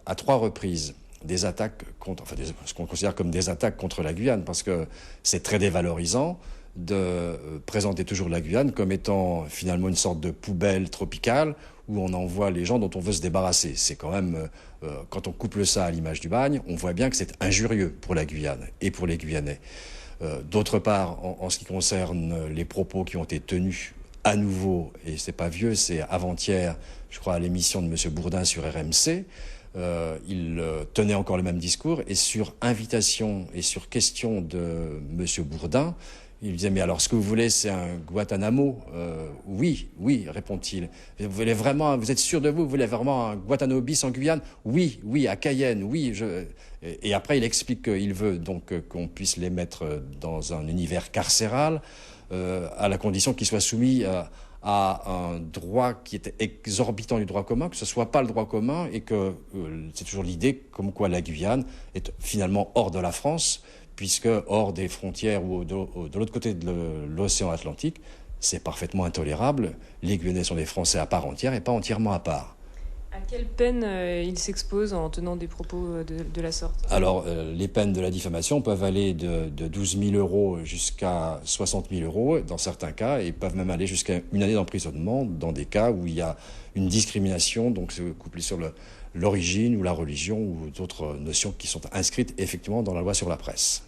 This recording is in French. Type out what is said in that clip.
à 3 reprises des attaques ce qu'on considère comme des attaques contre la Guyane, parce que c'est très dévalorisant de présenter toujours la Guyane comme étant finalement une sorte de poubelle tropicale où on envoie les gens dont on veut se débarrasser. C'est quand même, quand on couple ça à l'image du bagne, on voit bien que c'est injurieux pour la Guyane et pour les Guyanais. D'autre part, en ce qui concerne les propos qui ont été tenus à nouveau, et c'est pas vieux, c'est avant-hier, je crois, à l'émission de M. Bourdin sur RMC, il tenait encore le même discours, et sur invitation et sur question de M. Bourdin, il disait, mais alors ce que vous voulez, c'est un Guantanamo? Oui, oui, répond-il. Vous êtes sûr de vous voulez vraiment un Guantanamo bis en Guyane? Oui, oui, à Cayenne, oui. Et après, il explique qu'il veut donc qu'on puisse les mettre dans un univers carcéral, à la condition qu'ils soient soumis à un droit qui est exorbitant du droit commun, que ce soit pas le droit commun, et que c'est toujours l'idée comme quoi la Guyane est finalement hors de la France, puisque hors des frontières ou de l'autre côté de l'océan Atlantique, c'est parfaitement intolérable. Les Guyanais sont des Français à part entière et pas entièrement à part. À quelle peine il s'expose en tenant des propos de la sorte? Alors, les peines de la diffamation peuvent aller de 12 000 euros jusqu'à 60 000 euros dans certains cas, et peuvent même aller jusqu'à une année d'emprisonnement dans des cas où il y a une discrimination, donc c'est couplé sur l'origine ou la religion ou d'autres notions qui sont inscrites effectivement dans la loi sur la presse.